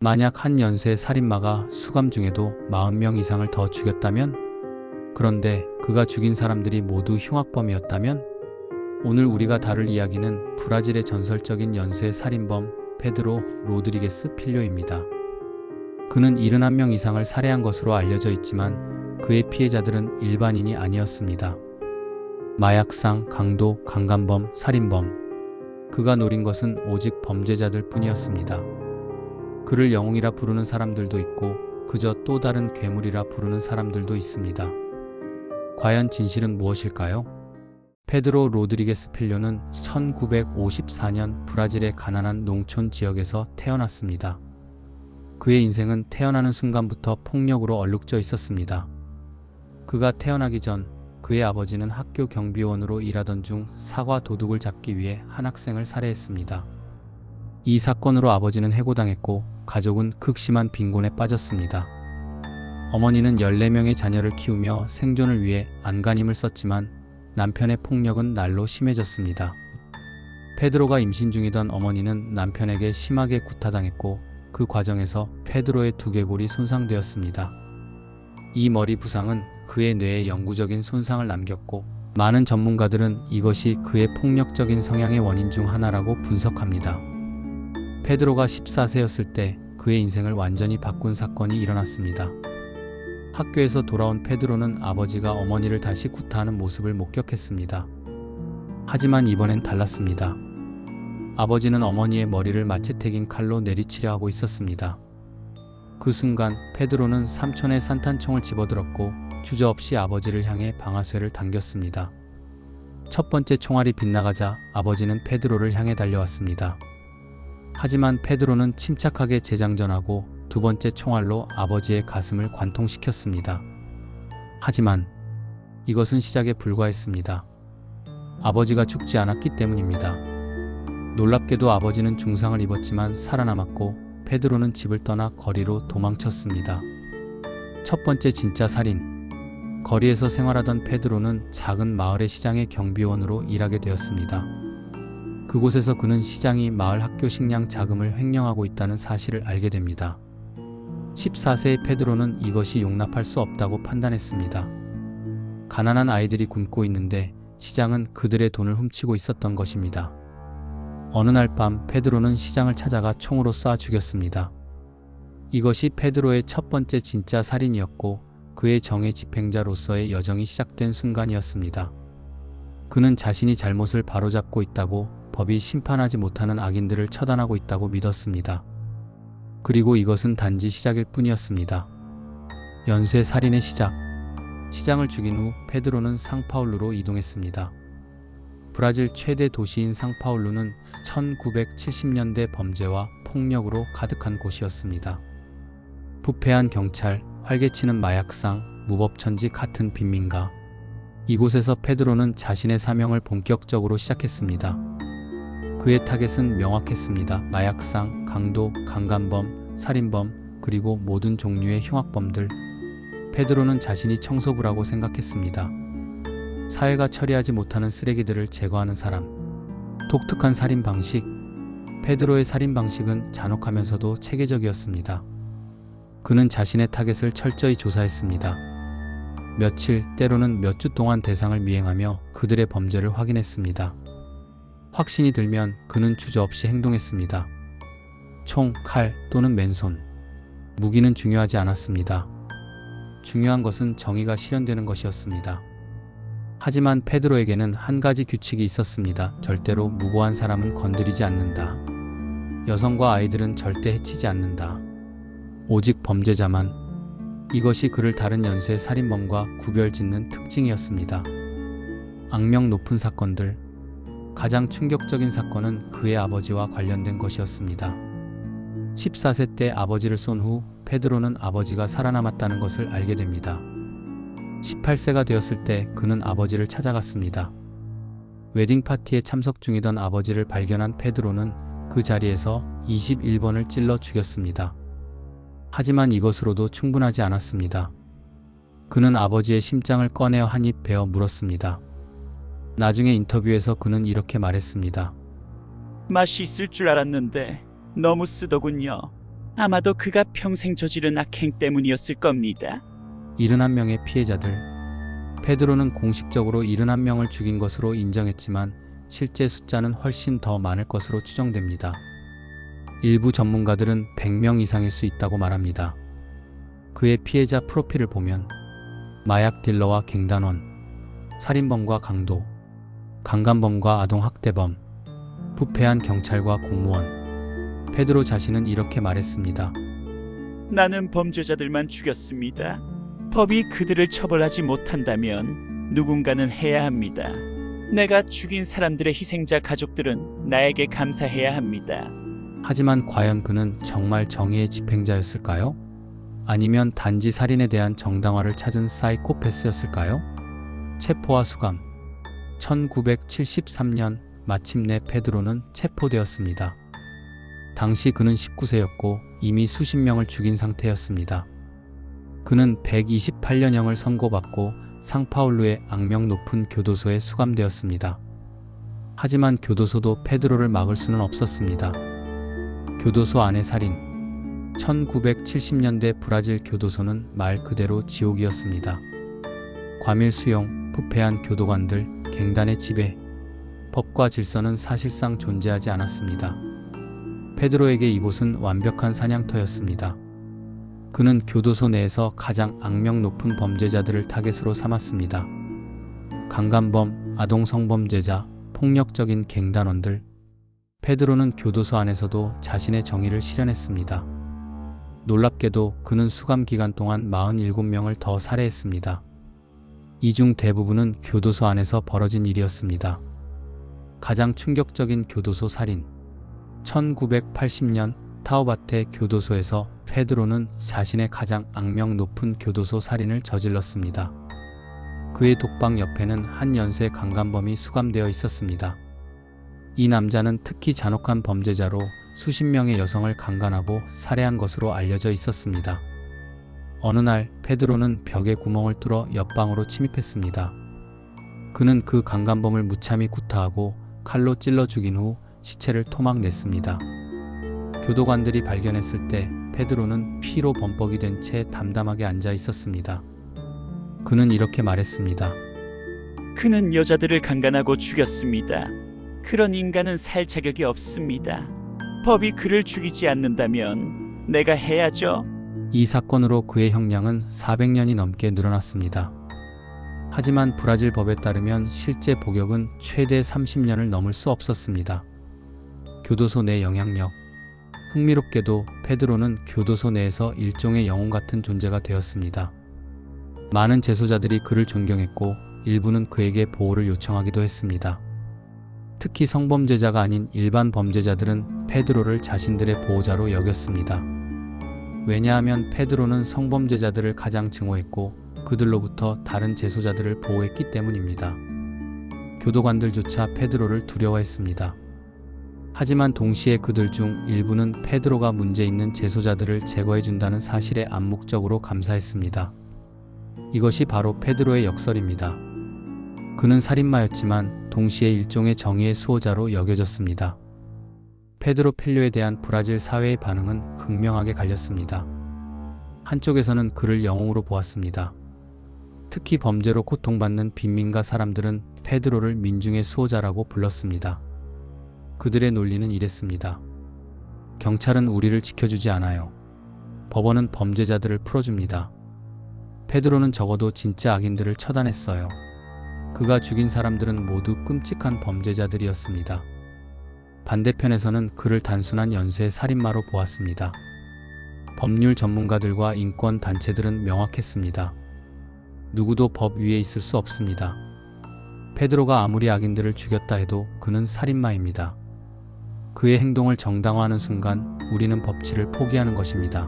만약 한 연쇄 살인마가 수감 중에도 40명 이상을 더 죽였다면? 그런데 그가 죽인 사람들이 모두 흉악범이었다면? 오늘 우리가 다룰 이야기는 브라질의 전설적인 연쇄 살인범 페드로 로드리게스 필료입니다. 그는 71명 이상을 살해한 것으로 알려져 있지만 그의 피해자들은 일반인이 아니었습니다. 마약상, 강도, 강간범, 살인범. 그가 노린 것은 오직 범죄자들 뿐이었습니다. 그를 영웅이라 부르는 사람들도 있고 그저 또 다른 괴물이라 부르는 사람들도 있습니다. 과연 진실은 무엇일까요? 페드로 로드리게스 필료는 1954년 브라질의 가난한 농촌 지역에서 태어났습니다. 그의 인생은 태어나는 순간부터 폭력으로 얼룩져 있었습니다. 그가 태어나기 전 그의 아버지는 학교 경비원으로 일하던 중 사과 도둑을 잡기 위해 한 학생을 살해했습니다. 이 사건으로 아버지는 해고당했고 가족은 극심한 빈곤에 빠졌습니다. 어머니는 14명의 자녀를 키우며 생존을 위해 안간힘을 썼지만 남편의 폭력은 날로 심해졌습니다. 페드로가 임신 중이던 어머니는 남편에게 심하게 구타당했고 그 과정에서 페드로의 두개골이 손상되었습니다. 이 머리 부상은 그의 뇌에 영구적인 손상을 남겼고 많은 전문가들은 이것이 그의 폭력적인 성향의 원인 중 하나라고 분석합니다. 페드로가 14세였을 때 그의 인생을 완전히 바꾼 사건이 일어났습니다. 학교에서 돌아온 페드로는 아버지가 어머니를 다시 구타하는 모습을 목격했습니다. 하지만 이번엔 달랐습니다. 아버지는 어머니의 머리를 마체텍인 칼로 내리치려 하고 있었습니다. 그 순간 페드로는 삼촌의 산탄총을 집어들었고 주저없이 아버지를 향해 방아쇠를 당겼습니다. 첫 번째 총알이 빗나가자 아버지는 페드로를 향해 달려왔습니다. 하지만 페드로는 침착하게 재장전하고 두 번째 총알로 아버지의 가슴을 관통시켰습니다. 하지만 이것은 시작에 불과했습니다. 아버지가 죽지 않았기 때문입니다. 놀랍게도 아버지는 중상을 입었지만 살아남았고 페드로는 집을 떠나 거리로 도망쳤습니다. 첫 번째 진짜 살인. 거리에서 생활하던 페드로는 작은 마을의 시장의 경비원으로 일하게 되었습니다. 그곳에서 그는 시장이 마을 학교 식량 자금을 횡령하고 있다는 사실을 알게 됩니다. 14세의 페드로는 이것이 용납할 수 없다고 판단했습니다. 가난한 아이들이 굶고 있는데 시장은 그들의 돈을 훔치고 있었던 것입니다. 어느 날 밤 페드로는 시장을 찾아가 총으로 쏴 죽였습니다. 이것이 페드로의 첫 번째 진짜 살인이었고 그의 정의 집행자로서의 여정이 시작된 순간이었습니다. 그는 자신이 잘못을 바로잡고 있다고, 법이 심판하지 못하는 악인들을 처단하고 있다고 믿었습니다. 그리고 이것은 단지 시작일 뿐이었습니다. 연쇄 살인의 시작. 시장을 죽인 후 페드로는 상파울루로 이동했습니다. 브라질 최대 도시인 상파울루는 1970년대 범죄와 폭력으로 가득한 곳이었습니다. 부패한 경찰, 활개치는 마약상, 무법천지 같은 빈민가. 이곳에서 페드로는 자신의 사명을 본격적으로 시작했습니다. 그의 타겟은 명확했습니다. 마약상, 강도, 강간범, 살인범, 그리고 모든 종류의 흉악범들. 페드로는 자신이 청소부라고 생각했습니다. 사회가 처리하지 못하는 쓰레기들을 제거하는 사람. 독특한 살인 방식. 페드로의 살인 방식은 잔혹하면서도 체계적이었습니다. 그는 자신의 타겟을 철저히 조사했습니다. 며칠, 때로는 몇 주 동안 대상을 미행하며 그들의 범죄를 확인했습니다. 확신이 들면 그는 주저없이 행동했습니다. 총, 칼 또는 맨손. 무기는 중요하지 않았습니다. 중요한 것은 정의가 실현되는 것이었습니다. 하지만 페드로에게는 한 가지 규칙이 있었습니다. 절대로 무고한 사람은 건드리지 않는다. 여성과 아이들은 절대 해치지 않는다. 오직 범죄자만. 이것이 그를 다른 연쇄 살인범과 구별짓는 특징이었습니다. 악명 높은 사건들. 가장 충격적인 사건은 그의 아버지와 관련된 것이었습니다. 14세 때 아버지를 쏜 후 페드로는 아버지가 살아남았다는 것을 알게 됩니다. 18세가 되었을 때 그는 아버지를 찾아갔습니다. 웨딩 파티에 참석 중이던 아버지를 발견한 페드로는 그 자리에서 21번을 찔러 죽였습니다. 하지만 이것으로도 충분하지 않았습니다. 그는 아버지의 심장을 꺼내어 한 입 베어 물었습니다. 나중에 인터뷰에서 그는 이렇게 말했습니다. 맛이 있을 줄 알았는데 너무 쓰더군요. 아마도 그가 평생 저지른 악행 때문이었을 겁니다. 71명의 피해자들. 페드로는 공식적으로 71명을 죽인 것으로 인정했지만 실제 숫자는 훨씬 더 많을 것으로 추정됩니다. 일부 전문가들은 100명 이상일 수 있다고 말합니다. 그의 피해자 프로필을 보면 마약 딜러와 갱단원, 살인범과 강도, 강간범과 아동학대범, 부패한 경찰과 공무원. 페드로 자신은 이렇게 말했습니다. 나는 범죄자들만 죽였습니다. 법이 그들을 처벌하지 못한다면 누군가는 해야 합니다. 내가 죽인 사람들의 희생자 가족들은 나에게 감사해야 합니다. 하지만 과연 그는 정말 정의의 집행자였을까요? 아니면 단지 살인에 대한 정당화를 찾은 사이코패스였을까요? 체포와 수감. 1973년 마침내 페드로는 체포되었습니다. 당시 그는 19세였고 이미 수십 명을 죽인 상태였습니다. 그는 128년형을 선고받고 상파울루의 악명 높은 교도소에 수감되었습니다. 하지만 교도소도 페드로를 막을 수는 없었습니다. 교도소 안의 살인. 1970년대 브라질 교도소는 말 그대로 지옥이었습니다. 과밀 수용, 부패한 교도관들, 갱단의 지배. 법과 질서는 사실상 존재하지 않았습니다. 페드로에게 이곳은 완벽한 사냥터였습니다. 그는 교도소 내에서 가장 악명 높은 범죄자들을 타겟으로 삼았습니다. 강간범, 아동성범죄자, 폭력적인 갱단원들. 페드로는 교도소 안에서도 자신의 정의를 실현했습니다. 놀랍게도 그는 수감 기간 동안 47명을 더 살해했습니다. 이 중 대부분은 교도소 안에서 벌어진 일이었습니다. 가장 충격적인 교도소 살인. 1980년 타우바테 교도소에서 페드로는 자신의 가장 악명 높은 교도소 살인을 저질렀습니다. 그의 독방 옆에는 한 연쇄 강간범이 수감되어 있었습니다. 이 남자는 특히 잔혹한 범죄자로 수십 명의 여성을 강간하고 살해한 것으로 알려져 있었습니다. 어느 날 페드로는 벽에 구멍을 뚫어 옆방으로 침입했습니다. 그는 그 강간범을 무참히 구타하고 칼로 찔러 죽인 후 시체를 토막냈습니다. 교도관들이 발견했을 때 페드로는 피로 범벅이 된 채 담담하게 앉아 있었습니다. 그는 이렇게 말했습니다. 그는 여자들을 강간하고 죽였습니다. 그런 인간은 살 자격이 없습니다. 법이 그를 죽이지 않는다면 내가 해야죠. 이 사건으로 그의 형량은 400년이 넘게 늘어났습니다. 하지만 브라질 법에 따르면 실제 복역은 최대 30년을 넘을 수 없었습니다. 교도소 내 영향력. 흥미롭게도 페드로는 교도소 내에서 일종의 영웅 같은 존재가 되었습니다. 많은 재소자들이 그를 존경했고 일부는 그에게 보호를 요청하기도 했습니다. 특히 성범죄자가 아닌 일반 범죄자들은 페드로를 자신들의 보호자로 여겼습니다. 왜냐하면 페드로는 성범죄자들을 가장 증오했고 그들로부터 다른 재소자들을 보호했기 때문입니다. 교도관들조차 페드로를 두려워했습니다. 하지만 동시에 그들 중 일부는 페드로가 문제 있는 재소자들을 제거해준다는 사실에 암묵적으로 감사했습니다. 이것이 바로 페드로의 역설입니다. 그는 살인마였지만 동시에 일종의 정의의 수호자로 여겨졌습니다. 페드로 펠료에 대한 브라질 사회의 반응은 극명하게 갈렸습니다. 한쪽에서는 그를 영웅으로 보았습니다. 특히 범죄로 고통받는 빈민가 사람들은 페드로를 민중의 수호자라고 불렀습니다. 그들의 논리는 이랬습니다. 경찰은 우리를 지켜주지 않아요. 법원은 범죄자들을 풀어줍니다. 페드로는 적어도 진짜 악인들을 처단했어요. 그가 죽인 사람들은 모두 끔찍한 범죄자들이었습니다. 반대편에서는 그를 단순한 연쇄 살인마로 보았습니다. 법률 전문가들과 인권 단체들은 명확했습니다. 누구도 법 위에 있을 수 없습니다. 페드로가 아무리 악인들을 죽였다 해도 그는 살인마입니다. 그의 행동을 정당화하는 순간 우리는 법치를 포기하는 것입니다.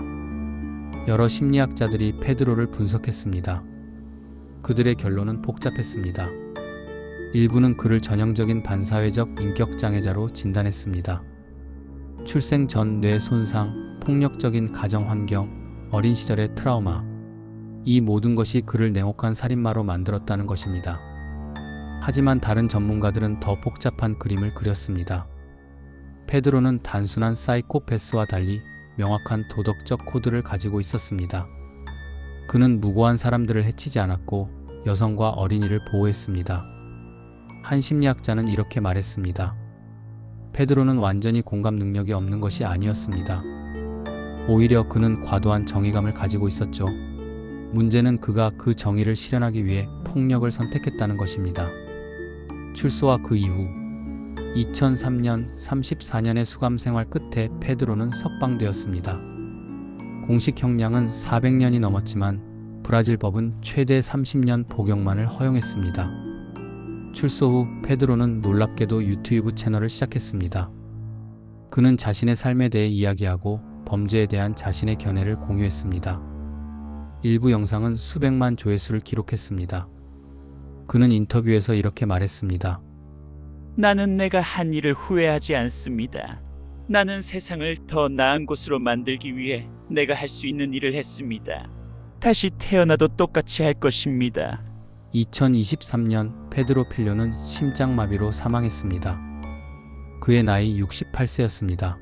여러 심리학자들이 페드로를 분석했습니다. 그들의 결론은 복잡했습니다. 일부는 그를 전형적인 반사회적 인격장애자로 진단했습니다. 출생 전 뇌 손상, 폭력적인 가정 환경, 어린 시절의 트라우마. 이 모든 것이 그를 냉혹한 살인마로 만들었다는 것입니다. 하지만 다른 전문가들은 더 복잡한 그림을 그렸습니다. 페드로는 단순한 사이코패스와 달리 명확한 도덕적 코드를 가지고 있었습니다. 그는 무고한 사람들을 해치지 않았고 여성과 어린이를 보호했습니다. 한 심리학자는 이렇게 말했습니다. 페드로는 완전히 공감 능력이 없는 것이 아니었습니다. 오히려 그는 과도한 정의감을 가지고 있었죠. 문제는 그가 그 정의를 실현하기 위해 폭력을 선택했다는 것입니다. 출소와 그 이후 2003년 34년의 수감 생활 끝에 페드로는 석방되었습니다. 공식 형량은 400년이 넘었지만 브라질 법은 최대 30년 복역만을 허용했습니다. 출소 후 페드로는 놀랍게도 유튜브 채널을 시작했습니다. 그는 자신의 삶에 대해 이야기하고 범죄에 대한 자신의 견해를 공유했습니다. 일부 영상은 수백만 조회수를 기록했습니다. 그는 인터뷰에서 이렇게 말했습니다. 나는 내가 한 일을 후회하지 않습니다. 나는 세상을 더 나은 곳으로 만들기 위해 내가 할 수 있는 일을 했습니다. 다시 태어나도 똑같이 할 것입니다. 2023년 페드로 필료는 심장마비로 사망했습니다. 그의 나이 68세였습니다.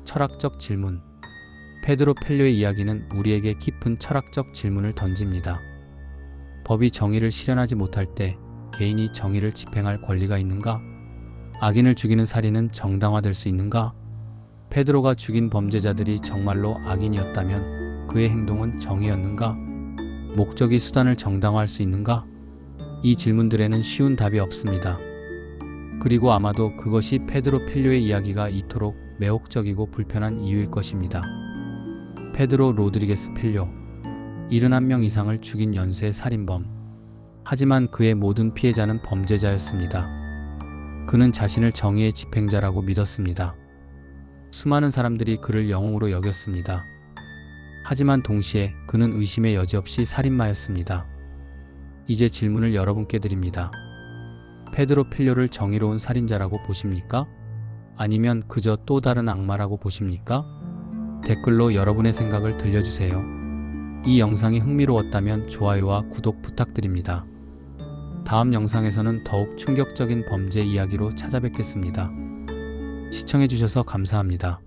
철학적 질문. 페드로 필료의 이야기는 우리에게 깊은 철학적 질문을 던집니다. 법이 정의를 실현하지 못할 때 개인이 정의를 집행할 권리가 있는가? 악인을 죽이는 살인은 정당화될 수 있는가? 페드로가 죽인 범죄자들이 정말로 악인이었다면 그의 행동은 정의였는가? 목적이 수단을 정당화할 수 있는가? 이 질문들에는 쉬운 답이 없습니다. 그리고 아마도 그것이 페드로 필료의 이야기가 이토록 매혹적이고 불편한 이유일 것입니다. 페드로 로드리게스 필료, 71명 이상을 죽인 연쇄 살인범. 하지만 그의 모든 피해자는 범죄자였습니다. 그는 자신을 정의의 집행자라고 믿었습니다. 수많은 사람들이 그를 영웅으로 여겼습니다. 하지만 동시에 그는 의심의 여지 없이 살인마였습니다. 이제 질문을 여러분께 드립니다. 페드로 필료를 정의로운 살인자라고 보십니까? 아니면 그저 또 다른 악마라고 보십니까? 댓글로 여러분의 생각을 들려주세요. 이 영상이 흥미로웠다면 좋아요와 구독 부탁드립니다. 다음 영상에서는 더욱 충격적인 범죄 이야기로 찾아뵙겠습니다. 시청해주셔서 감사합니다.